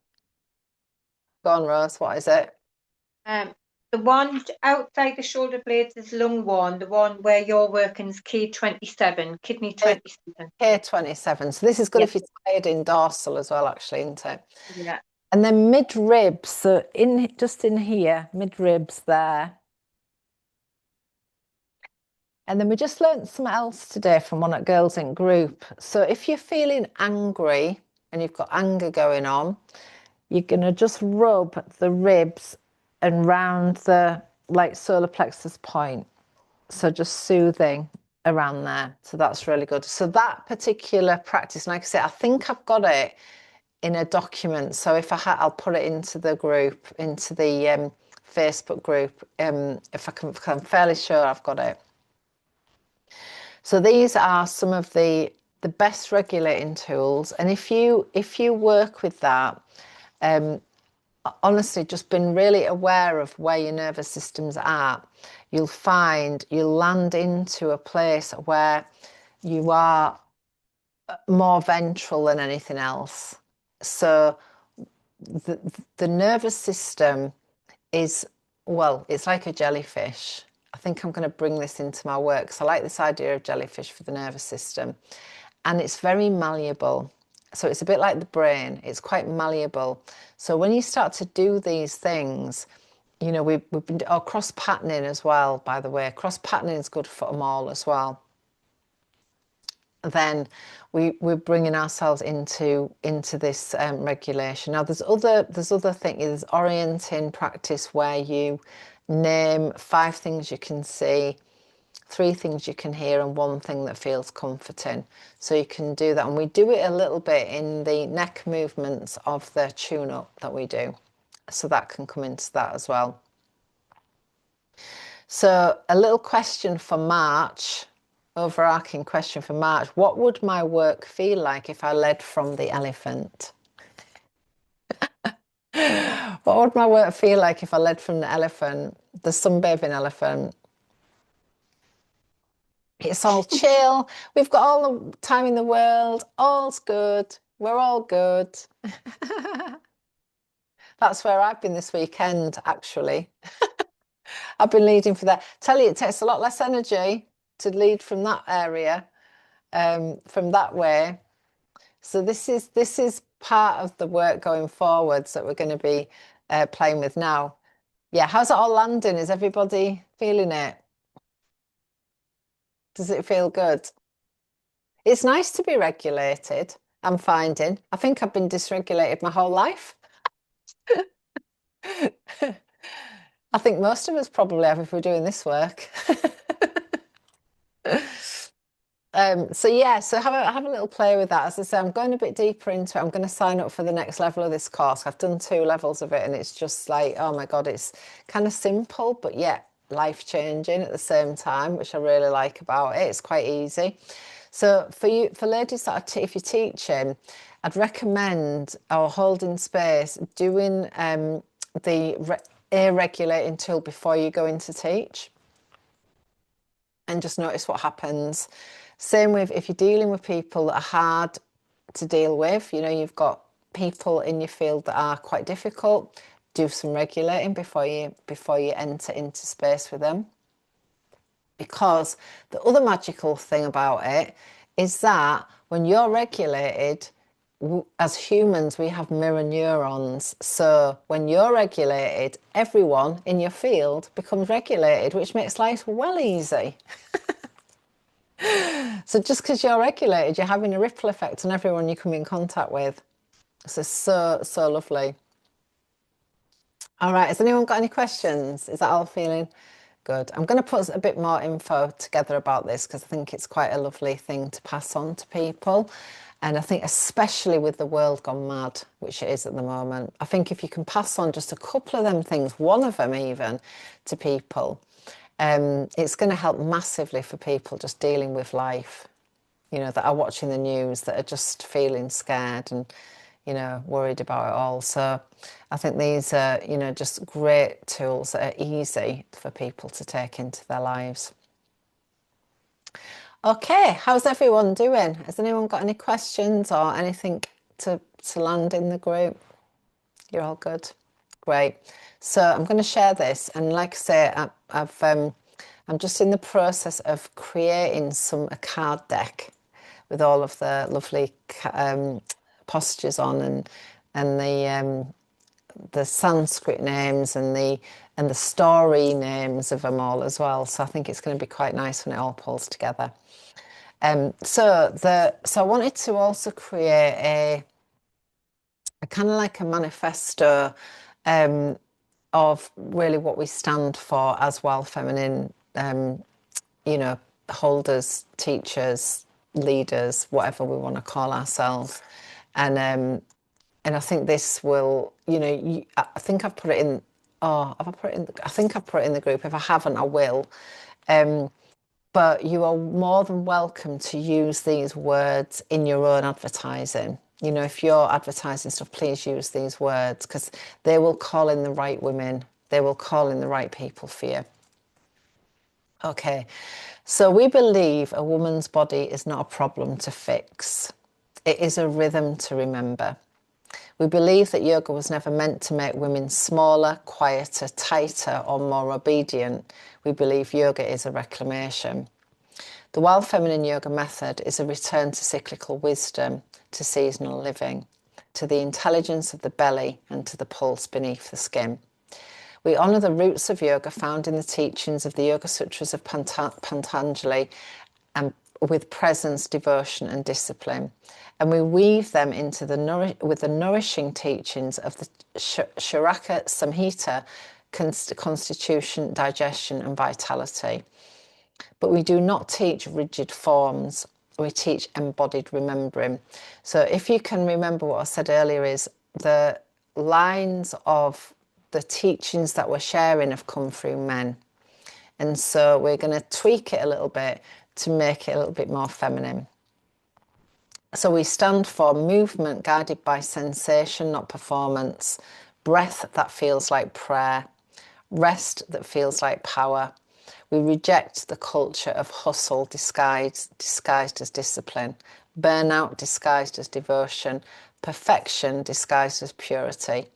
Speaker 2: Go on, Rose, what is it?
Speaker 4: The one outside the shoulder blades is lung 1. The one where you're working is K27, kidney 27.
Speaker 2: K27. So this is good
Speaker 4: Yes.
Speaker 2: if you're tired in dorsal as well, actually, isn't it?
Speaker 4: Yeah.
Speaker 2: And then mid ribs, so just in here, mid ribs there. And then we just learned something else today from one of Girls in Group. So if you're feeling angry and you've got anger going on, you're going to just rub the ribs and round the solar plexus point. So just soothing around there. So that's really good. So that particular practice, like I said, I think I've got it in a document. So if I'll put it into the group, into the Facebook group, if I'm fairly sure I've got it. So these are some of the best regulating tools, and if you work with that, honestly, just been really aware of where your nervous systems are, you'll find you'll land into a place where you are more ventral than anything else. So the nervous system is, well, it's like a jellyfish. I think I'm going to bring this into my work because I like this idea of jellyfish for the nervous system. And it's very malleable. So it's a bit like the brain. It's quite malleable. So when you start to do these things, we've been cross-patterning as well, by the way. Cross-patterning is good for them all as well. Then we're bringing ourselves into this regulation. Now there's other things. There's orienting practice where you name 5 things you can see, 3 things you can hear, and 1 thing that feels comforting. So you can do that, and we do it a little bit in the neck movements of the tune-up that we do. So that can come into that as well. So a little question for March, overarching question for March. What would my work feel like if I led from the elephant? What would my work feel like if I led from the elephant, the sunbathing elephant? It's all chill. We've got all the time in the world. All's good. We're all good. That's where I've been this weekend, actually. I've been leading for that. Tell you, it takes a lot less energy to lead from that area, from that way. So this is part of the work going forwards that we're going to be playing with now. Yeah, how's it all landing? Is everybody feeling it? Does it feel good? It's nice to be regulated, I'm finding. I think I've been dysregulated my whole life. I think most of us probably have if we're doing this work. So yeah, so have a little play with that. As I say, I'm going a bit deeper into it. I'm going to sign up for the next level of this course. I've done 2 levels of it, and it's just like, oh my God, it's kind of simple, but yet life-changing at the same time, which I really like about it. It's quite easy. So for ladies that if you're teaching, I'd recommend, or holding space, doing the air regulating tool before you go in to teach, and just notice what happens. Same with if you're dealing with people that are hard to deal with, you know, you've got people in your field that are quite difficult, do some regulating before you enter into space with them. Because the other magical thing about it is that when you're regulated, as humans, we have mirror neurons. So when you're regulated, everyone in your field becomes regulated, which makes life well easy. So just because you're regulated, you're having a ripple effect on everyone you come in contact with. So lovely. All right, has anyone got any questions? Is that all feeling good? I'm going to put a bit more info together about this because I think it's quite a lovely thing to pass on to people. And I think especially with the world gone mad, which it is at the moment, I think if you can pass on just a couple of them things, one of them even, to people, it's going to help massively for people just dealing with life, you know, that are watching the news, that are just feeling scared and, you know, worried about it all. So I think these are, you know, just great tools that are easy for people to take into their lives. Okay, how's everyone doing? Has anyone got any questions or anything to land in the group? You're all good? Great. So I'm going to share this, and like I say, I'm just in the process of creating a card deck with all of the lovely postures on, and the Sanskrit names and the story names of them all as well. So I think it's going to be quite nice when it all pulls together. So I wanted to also create a kind of like a manifesto of really what we stand for as well, feminine, you know, holders, teachers, leaders, whatever we want to call ourselves. And I think this will, you know, I think I've put it in. Oh, have I put it in? I think I've put it in the group. If I haven't, I will. But you are more than welcome to use these words in your own advertising. You know, if you're advertising stuff, please use these words because they will call in the right women. They will call in the right people for you. Okay, so we believe a woman's body is not a problem to fix. It is a rhythm to remember. We believe that yoga was never meant to make women smaller, quieter, tighter, or more obedient. We believe yoga is a reclamation. The Wild Feminine Yoga method is a return to cyclical wisdom, to seasonal living, to the intelligence of the belly, and to the pulse beneath the skin. We honour the roots of yoga found in the teachings of the Yoga Sutras of Patanjali, and with presence, devotion, and discipline. And we weave them into with the nourishing teachings of the Sharaka Samhita, constitution, digestion, and vitality. But we do not teach rigid forms. We teach embodied remembering. So if you can remember what I said earlier, is the lines of the teachings that we're sharing have come through men. And so we're going to tweak it a little bit to make it a little bit more feminine. So we stand for movement guided by sensation, not performance, breath that feels like prayer, rest that feels like power. We reject the culture of hustle disguised as discipline, burnout disguised as devotion, perfection disguised as purity.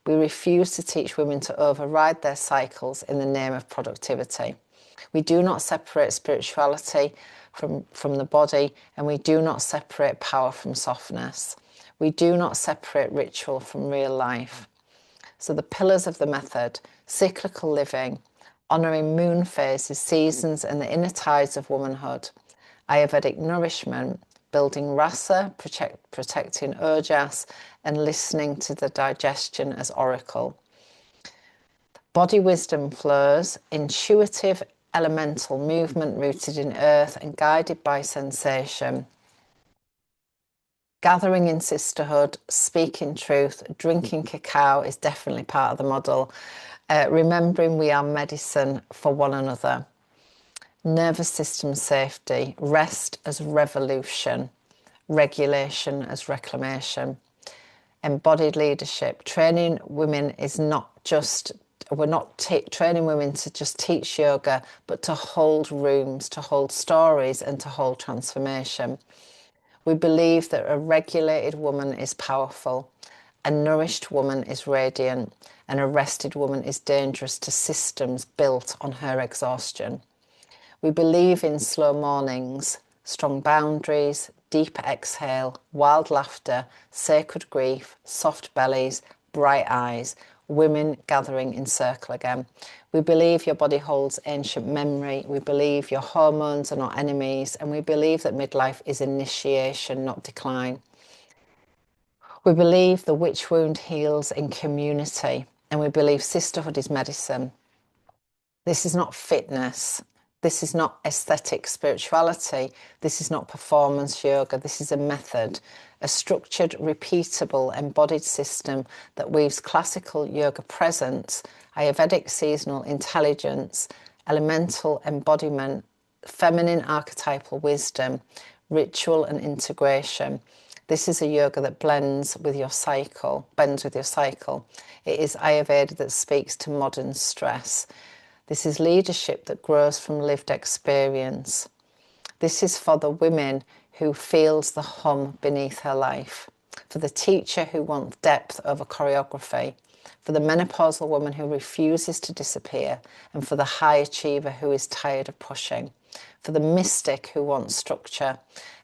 Speaker 2: We refuse to teach women to override their cycles in the name of productivity. We do not separate spirituality from the body, and we do not separate power from softness. We do not separate ritual from real life. So the pillars of the method: cyclical living, honouring moon phases, seasons and the inner tides of womanhood; Ayurvedic nourishment, building rasa, protecting ojas and listening to the digestion as oracle; body wisdom flows, intuitive elemental movement rooted in earth and guided by sensation; gathering in sisterhood, speaking truth, drinking cacao is definitely part of the model. Remembering we are medicine for one another; nervous system safety, rest as revolution, regulation as reclamation; embodied leadership. Training women is not just, we're not training women to just teach yoga, but to hold rooms, to hold stories and to hold transformation. We believe that a regulated woman is powerful, a nourished woman is radiant, and a rested woman is dangerous to systems built on her exhaustion. We believe in slow mornings, strong boundaries, deep exhale, wild laughter, sacred grief, soft bellies, bright eyes, women gathering in circle again. We believe your body holds ancient memory. We believe your hormones are not enemies. And we believe that midlife is initiation, not decline. We believe the witch wound heals in community. And we believe sisterhood is medicine. This is not fitness. This is not aesthetic spirituality. This is not performance yoga. This is a method, a structured, repeatable, embodied system that weaves classical yoga presence, Ayurvedic seasonal intelligence, elemental embodiment, feminine archetypal wisdom, ritual and integration. This is a yoga that blends with your cycle. It is Ayurveda that speaks to modern stress. This is leadership that grows from lived experience. This is for the women who feels the hum beneath her life, for the teacher who wants depth over choreography, for the menopausal woman who refuses to disappear, and for the high achiever who is tired of pushing, for the mystic who wants structure,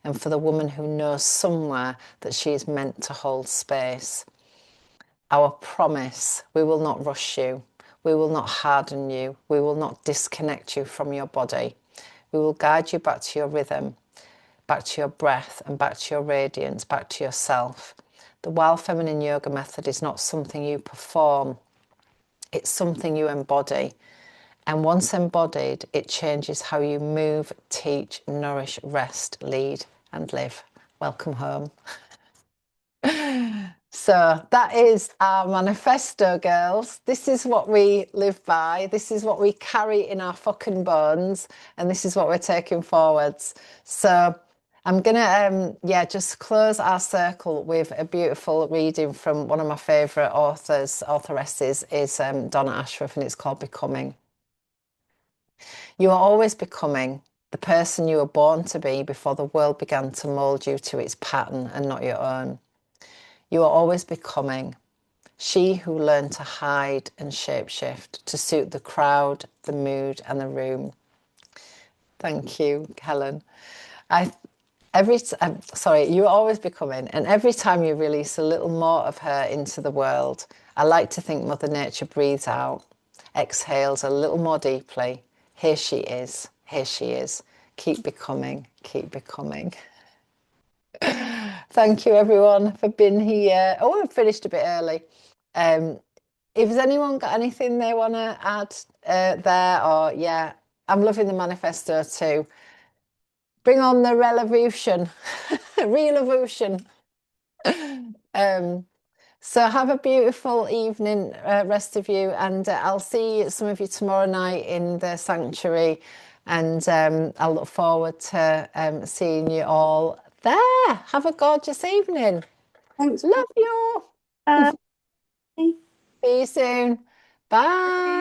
Speaker 2: and for the woman who knows somewhere that she is meant to hold space. Our promise: we will not rush you. We will not harden you. We will not disconnect you from your body. We will guide you back to your rhythm, back to your breath, and back to your radiance, back to yourself. The Wild Feminine Yoga method is not something you perform. It's something you embody. And once embodied, it changes how you move, teach, nourish, rest, lead, and live. Welcome home. So that is our manifesto, girls. This is what we live by. This is what we carry in our fucking bones. And this is what we're taking forwards. So I'm going to, just close our circle with a beautiful reading from one of my favourite authoresses is Donna Ashworth, and it's called Becoming. You are always becoming the person you were born to be before the world began to mould you to its pattern and not your own. You are always becoming she who learned to hide and shapeshift to suit the crowd, the mood and the room. Thank you, Helen. You're always becoming, and every time you release a little more of her into the world, I like to think Mother Nature breathes out, exhales a little more deeply. Here she is, here she is. Keep becoming, keep becoming. Thank you everyone for being here. Oh, I've finished a bit early. If has anyone got anything they want to add there, or I'm loving the manifesto too. Bring on the revolution, revolution. So have a beautiful evening, rest of you, and I'll see some of you tomorrow night in the sanctuary, and I look forward to seeing you all there. Have a gorgeous evening.
Speaker 4: Thanks.
Speaker 2: Love you.
Speaker 4: Bye.
Speaker 2: See you soon. Bye.